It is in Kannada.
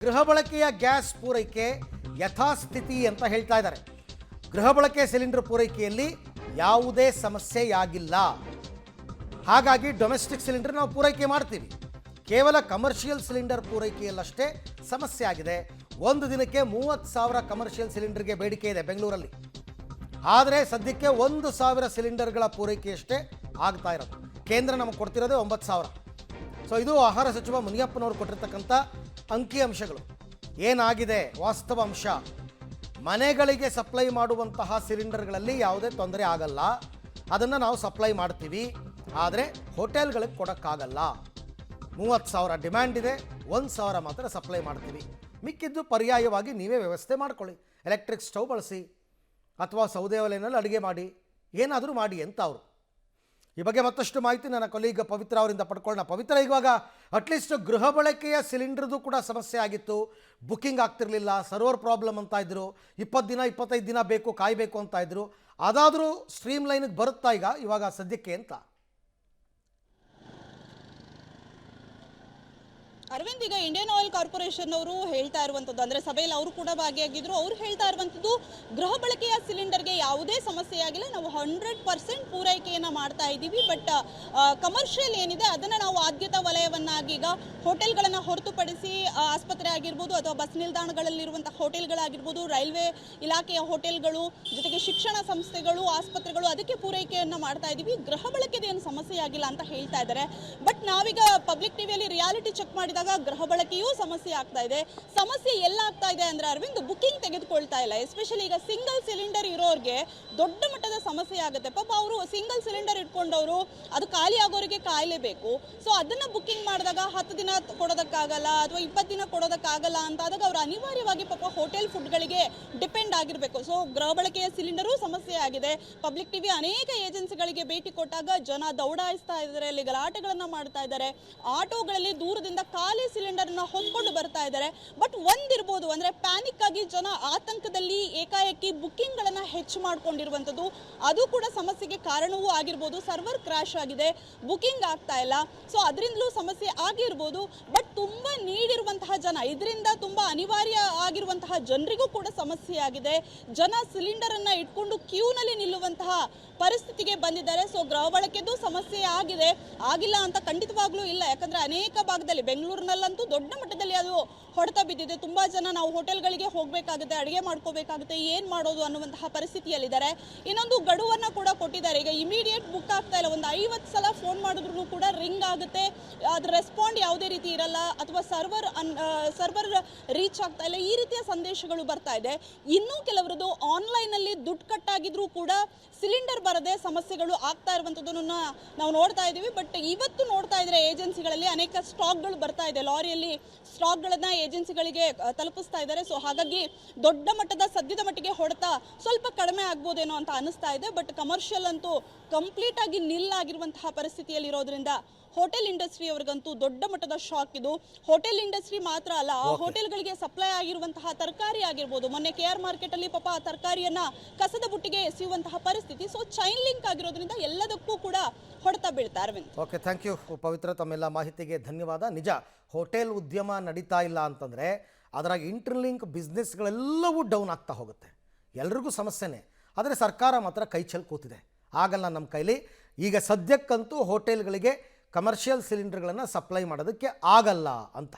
ಗೃಹ ಬಳಕೆಯ ಗ್ಯಾಸ್ ಪೂರೈಕೆ ಯಥಾಸ್ಥಿತಿ ಅಂತ ಹೇಳ್ತಾ ಇದ್ದಾರೆ. ಗೃಹ ಬಳಕೆ ಸಿಲಿಂಡರ್ ಪೂರೈಕೆಯಲ್ಲಿ ಯಾವುದೇ ಸಮಸ್ಯೆಯಾಗಿಲ್ಲ. ಹಾಗಾಗಿ ಡೊಮೆಸ್ಟಿಕ್ ಸಿಲಿಂಡರ್ ನಾವು ಪೂರೈಕೆ ಮಾಡ್ತೀವಿ. ಕೇವಲ ಕಮರ್ಷಿಯಲ್ ಸಿಲಿಂಡರ್ ಪೂರೈಕೆಯಲ್ಲಷ್ಟೇ ಸಮಸ್ಯೆ ಆಗಿದೆ. ಒಂದು ದಿನಕ್ಕೆ 30,000 ಕಮರ್ಷಿಯಲ್ ಸಿಲಿಂಡರ್ಗೆ ಬೇಡಿಕೆ ಇದೆ ಬೆಂಗಳೂರಲ್ಲಿ. ಆದರೆ ಸದ್ಯಕ್ಕೆ 1,000 ಸಿಲಿಂಡರ್ಗಳ ಪೂರೈಕೆಯಷ್ಟೇ ಆಗ್ತಾ ಇರೋದು. ಕೇಂದ್ರ ನಮಗೆ ಕೊಡ್ತಿರೋದೇ 9,000. ಸೊ ಇದು ಆಹಾರ ಸಚಿವ ಮುನಿಯಪ್ಪನವರು ಕೊಟ್ಟಿರ್ತಕ್ಕಂಥ ಅಂಕಿಅಂಶಗಳು. ಏನಾಗಿದೆ ವಾಸ್ತವ ಅಂಶ, ಮನೆಗಳಿಗೆ ಸಪ್ಲೈ ಮಾಡುವಂತಹ ಸಿಲಿಂಡರ್ಗಳಲ್ಲಿ ಯಾವುದೇ ತೊಂದರೆ ಆಗಲ್ಲ. ಅದನ್ನು ನಾವು ಸಪ್ಲೈ ಮಾಡ್ತೀವಿ. ಆದರೆ ಹೋಟೆಲ್ಗಳಿಗೆ ಕೊಡೋಕ್ಕಾಗಲ್ಲ. 30,000 ಡಿಮ್ಯಾಂಡ್ ಇದೆ, 1,000 ಮಾತ್ರ ಸಪ್ಲೈ ಮಾಡ್ತೀವಿ. ಮಿಕ್ಕಿದ್ದು ಪರ್ಯಾಯವಾಗಿ ನೀವೇ ವ್ಯವಸ್ಥೆ ಮಾಡ್ಕೊಳ್ಳಿ. ಎಲೆಕ್ಟ್ರಿಕ್ ಸ್ಟವ್ ಬಳಸಿ ಅಥವಾ ಸೌದೆ ಒಲೆಯಲ್ಲಿ ಅಡುಗೆ ಮಾಡಿ, ಏನಾದರೂ ಮಾಡಿ ಅಂತ ಅವರು. ಈ ಬಗ್ಗೆ ಮತ್ತಷ್ಟು ಮಾಹಿತಿ ನನ್ನ ಕೊಲೀಗ್ ಪವಿತ್ರ ಅವರಿಂದ ಪಡ್ಕೊಳ್ಳೋಣ. ಪವಿತ್ರ, ಇವಾಗ ಅಟ್ಲೀಸ್ಟ್ ಗೃಹ ಬಳಕೆಯ ಸಿಲಿಂಡರ್ದು ಕೂಡ ಸಮಸ್ಯೆ ಆಗಿತ್ತು. ಬುಕ್ಕಿಂಗ್ ಆಗ್ತಿರಲಿಲ್ಲ, ಸರ್ವರ್ ಪ್ರಾಬ್ಲಮ್ ಅಂತ ಇದ್ರು. 20 ದಿನ 25 ದಿನ ಬೇಕು, ಕಾಯಬೇಕು ಅಂತ ಇದ್ರು. ಅದಾದರೂ ಸ್ಟ್ರೀಮ್ ಲೈನ್ಗೆ ಬರುತ್ತಾ ಇವಾಗ ಸದ್ಯಕ್ಕೆ ಅಂತ? ಅರವಿಂದ್, ಈಗ ಇಂಡಿಯನ್ ಆಯಿಲ್ ಕಾರ್ಪೊರೇಷನ್ ಅವರು ಹೇಳ್ತಾ ಇರುವಂಥದ್ದು, ಅಂದರೆ ಸಭೆಯಲ್ಲಿ ಅವರು ಕೂಡ ಭಾಗಿಯಾಗಿದ್ರು. ಅವರು ಹೇಳ್ತಾ ಇರುವಂಥದ್ದು, ಗೃಹ ಬಳಕೆಯ ಸಿಲಿಂಡರ್ಗೆ ಯಾವುದೇ ಸಮಸ್ಯೆ ಆಗಿಲ್ಲ, ನಾವು 100% ಪೂರೈಕೆಯನ್ನು ಮಾಡ್ತಾ ಇದ್ದೀವಿ. ಬಟ್ ಕಮರ್ಷಿಯಲ್ ಏನಿದೆ ಅದನ್ನು ನಾವು ಆದ್ಯತಾ ವಲಯವನ್ನಾಗಿ, ಈಗ ಹೋಟೆಲ್ಗಳನ್ನು ಹೊರತುಪಡಿಸಿ ಆಸ್ಪತ್ರೆ ಆಗಿರ್ಬೋದು ಅಥವಾ ಬಸ್ ನಿಲ್ದಾಣಗಳಲ್ಲಿರುವಂಥ ಹೋಟೆಲ್ಗಳಾಗಿರ್ಬೋದು, ರೈಲ್ವೆ ಇಲಾಖೆಯ ಹೋಟೆಲ್ಗಳು, ಜೊತೆಗೆ ಶಿಕ್ಷಣ ಸಂಸ್ಥೆಗಳು, ಆಸ್ಪತ್ರೆಗಳು, ಅದಕ್ಕೆ ಪೂರೈಕೆಯನ್ನು ಮಾಡ್ತಾ ಇದ್ದೀವಿ. ಗೃಹ ಬಳಕೆದೇನು ಸಮಸ್ಯೆ ಆಗಿಲ್ಲ ಅಂತ ಹೇಳ್ತಾ ಇದ್ದಾರೆ. ಬಟ್ ನಾವೀಗ ಪಬ್ಲಿಕ್ ಟಿವಿಯಲ್ಲಿ ರಿಯಾಲಿಟಿ ಚೆಕ್ ಮಾಡಿದಾಗ ಗೃಹ ಬಳಕೆಯೂ ಸಮಸ್ಯೆ ಆಗ್ತಾ ಇದೆ. ಸಮಸ್ಯೆ ಎಲ್ಲ ಆಗ್ತಾ ಇದೆ ಅಂದ್ರೆ ಅರವಿಂದ್, ಬುಕಿಂಗ್ ತೆಗೆದುಕೊಳ್ತಾ ಇಲ್ಲ. ಎಸ್ಪೆಷಲಿ ಈಗ ಸಿಂಗಲ್ ಸಿಲಿಂಡರ್ ಇರೋರಿಗೆ ದೊಡ್ಡ ಮಟ್ಟದ ಸಮಸ್ಯೆ ಆಗುತ್ತೆ. ಪಾಪ ಅವರು ಸಿಂಗಲ್ ಸಿಲಿಂಡರ್ ಇಟ್ಕೊಂಡವರು ಅದು ಖಾಲಿ ಆಗೋರಿಗೆ ಕಾಯಲೇಬೇಕು. ಸೊ ಅದನ್ನ ಬುಕಿಂಗ್ ಮಾಡಿದಾಗ 10 ದಿನ ಕೊಡೋದಕ್ಕಾಗಲ್ಲ ಅಥವಾ 20 ದಿನ ಕೊಡೋದಕ್ಕಾಗಲ್ಲ ಅಂತ ಆದಾಗ ಅವರು ಅನಿವಾರ್ಯವಾಗಿ ಪಾಪ ಹೋಟೆಲ್ ಫುಡ್ಗಳಿಗೆ ಡಿಪೆಂಡ್ ಆಗಿರಬೇಕು. ಸೊ ಗೃಹ ಬಳಕೆಯ ಸಿಲಿಂಡರು ಸಮಸ್ಯೆ ಆಗಿದೆ. ಪಬ್ಲಿಕ್ ಟಿವಿ ಅನೇಕ ಏಜೆನ್ಸಿಗಳಿಗೆ ಭೇಟಿ ಕೊಟ್ಟಾಗ ಜನ ದೌಡಾಯಿಸ್ತಾ ಇದ್ದಾರೆ, ಅಲ್ಲಿ ಗಲಾಟೆಗಳನ್ನ ಮಾಡ್ತಾ ಇದ್ದಾರೆ. ಆಟೋಗಳಲ್ಲಿ ದೂರದಿಂದ ಖಾಲಿ ಸಿಲಿಂಡರ್ನ ಹೊಂದ್ಕೊಂಡು ಬರ್ತಾ ಇದ್ದಾರೆ. ಬಟ್ ಒಂದಿರ್ಬೋದು, ಅಂದ್ರೆ ಪ್ಯಾನಿಕ್ ಆಗಿ ಜನ ಆತಂಕದಲ್ಲಿ ಏಕಾಏಕಿ ಬುಕ್ಕಿಂಗ್ ಗಳನ್ನ ಹೆಚ್ಚು ಮಾಡ್ಕೊಂಡಿರುವಂಥದ್ದು, ಅದು ಕೂಡ ಸಮಸ್ಯೆಗೆ ಕಾರಣವೂ ಆಗಿರ್ಬೋದು. ಸರ್ವರ್ ಕ್ರಾಶ್ ಆಗಿದೆ, ಬುಕ್ಕಿಂಗ್ ಆಗ್ತಾ ಇಲ್ಲ. ಸೊ ಅದರಿಂದಲೂ ಸಮಸ್ಯೆ ಆಗಿರ್ಬೋದು. ಬಟ್ ತುಂಬಾ ನೀಡಿರುವಂತಹ ಜನ, ಇದರಿಂದ ತುಂಬಾ ಅನಿವಾರ್ಯ ಆಗಿರುವಂತಹ ಜನರಿಗೂ ಕೂಡ ಸಮಸ್ಯೆ ಆಗಿದೆ. ಜನ ಸಿಲಿಂಡರ್ ಅನ್ನ ಇಟ್ಕೊಂಡು ಕ್ಯೂನಲ್ಲಿ ನಿಲ್ಲುವಂತಹ ಪರಿಸ್ಥಿತಿಗೆ ಬಂದಿದ್ದಾರೆ. ಸೊ ಗೃಹ ಬಳಕೆದು ಸಮಸ್ಯೆ ಆಗಿದೆ, ಆಗಿಲ್ಲ ಅಂತ ಖಂಡಿತವಾಗ್ಲೂ ಇಲ್ಲ. ಯಾಕಂದ್ರೆ ಅನೇಕ ಭಾಗದಲ್ಲಿ, ಬೆಂಗಳೂರಿನಲ್ಲಂತೂ ದೊಡ್ಡ ಮಟ್ಟದಲ್ಲಿ ಅದು ಹೊಡೆತ ಬಿದ್ದಿದೆ. ತುಂಬಾ ಜನ ನಾವು ಹೋಟೆಲ್ಗಳಿಗೆ ಹೋಗಬೇಕಾಗುತ್ತೆ, ಅಡುಗೆ ಮಾಡ್ಕೋಬೇಕಾಗುತ್ತೆ, ಏನ್ ಮಾಡೋದು ಅನ್ನುವಂತಹ ಪರಿಸ್ಥಿತಿಯಲ್ಲಿದ್ದಾರೆ. ಇನ್ನೊಂದು ಗಡುವನ್ನ ಕೂಡ ಕೊಟ್ಟಿದ್ದಾರೆ. ಈಗ ಇಮಿಡಿಯೇಟ್ ಬುಕ್ ಆಗ್ತಾ ಇಲ್ಲ. ಒಂದು 50 ಸಲ ಫೋನ್ ಮಾಡಿದ್ರು ಕೂಡ ರಿಂಗ್ ಆಗುತ್ತೆ, ಅದ್ರ ರೆಸ್ಪಾಂಡ್ ಯಾವುದೇ ರೀತಿ ಇರಲ್ಲ, ಅಥವಾ ಸರ್ವರ್ ರೀಚ್ ಆಗ್ತಾ ಇಲ್ಲ, ಈ ರೀತಿಯ ಸಂದೇಶಗಳು ಬರ್ತಾ ಇದೆ. ಇನ್ನೂ ಕೆಲವರದು ಆನ್ಲೈನ್ ಅಲ್ಲಿ ದುಡ್ಡು ಕಟ್ಟಾಗಿದ್ರು ಕೂಡ ಸಿಲಿಂಡರ್ ಬರದೆ ಸಮಸ್ಯೆಗಳು ಆಗ್ತಾ ಇರುವಂತದ್ದನ್ನು ನಾವು ನೋಡ್ತಾ ಇದ್ದೀವಿ. ಬಟ್ ಇವತ್ತು ನೋಡ್ತಾ ಇದ್ರೆ ಏಜೆನ್ಸಿಗಳಲ್ಲಿ ಅನೇಕ ಸ್ಟಾಕ್ಗಳು ಬರ್ತಾ ಇದೆ, ಲಾರಿಯಲ್ಲಿ ಸ್ಟಾಕ್ಗಳನ್ನ ಏಜೆನ್ಸಿಗಳಿಗೆ ತಲುಪಿಸ್ತಾ ಇದ್ದಾರೆ. ಸೊ ಹಾಗಾಗಿ ದೊಡ್ಡ ಮಟ್ಟದ ಸದ್ಯದ ಮಟ್ಟಿಗೆ ಹೊಡೆತ ಸ್ವಲ್ಪ ಕಡಿಮೆ ಆಗ್ಬೋದೇನೋ ಅಂತ ಅನಿಸ್ತಾ ಇದೆ. ಬಟ್ ಕಮರ್ಷಿಯಲ್ ಅಂತೂ ಕಂಪ್ಲೀಟ್ ಆಗಿ ನಿಲ್ ಆಗಿರುವಂತಹ ಪರಿಸ್ಥಿತಿಯಲ್ಲಿ ಇರೋದ್ರಿಂದ ಹೋಟೆಲ್ ಇಂಡಸ್ಟ್ರಿ ಅವರಿಗಂತೂ ದೊಡ್ಡ ಮಟ್ಟದ ಶಾಕ್ ಇದು. ಹೋಟೆಲ್ ಇಂಡಸ್ಟ್ರಿ ಮಾತ್ರ ಅಲ್ಲ, ಆ ಹೋಟೆಲ್ಗಳಿಗೆ ಸಪ್ಲೈ ಆಗಿರುವಂತಹ ತರಕಾರಿ ಆಗಿರ್ಬೋದು, ಮೊನ್ನೆ KR ಮಾರ್ಕೆಟ್ ಅಲ್ಲಿ ಪಾಪ ಆ ತರಕಾರಿಯನ್ನ ಕಸದ ಬುಟ್ಟಿಗೆ ಎಸೆಯುವಂತಹ ಪರಿಸ್ಥಿತಿ. ಸೊ ಚೈನ್ ಲಿಂಕ್ ಆಗಿರೋದ್ರಿಂದ ಎಲ್ಲದಕ್ಕೂ ಕೂಡ ಹೊಡೆತ ಬೀಳ್ತಾ. ಅರವಿಂದ್, ಓಕೆ, ಥ್ಯಾಂಕ್ ಯು ಪವಿತ್ರ, ತಮ್ಮೆಲ್ಲ ಮಾಹಿತಿಗೆ ಧನ್ಯವಾದ. ನಿಜ, ಹೋಟೆಲ್ ಉದ್ಯಮ ನಡೀತಾ ಇಲ್ಲ ಅಂತಂದರೆ ಅದರ ಇಂಟರ್ಲಿಂಕ್ ಬಿಸ್ನೆಸ್ಗಳೆಲ್ಲವೂ ಡೌನ್ ಆಗ್ತಾ ಹೋಗುತ್ತೆ. ಎಲ್ರಿಗೂ ಸಮಸ್ಯೆನೇ. ಆದರೆ ಸರ್ಕಾರ ಮಾತ್ರ ಕೈ ಚೆಲ್ಲಿ ಕೂತಿದೆ. ಆಗಲ್ಲ ನಮ್ಮ ಕೈಲಿ. ಈಗ ಸದ್ಯಕ್ಕಂತೂ ಹೋಟೆಲ್ಗಳಿಗೆ ಕಮರ್ಷಿಯಲ್ ಸಿಲಿಂಡರ್ಗಳನ್ನು ಸಪ್ಲೈ ಮಾಡೋದಕ್ಕೆ ಆಗಲ್ಲ ಅಂತ.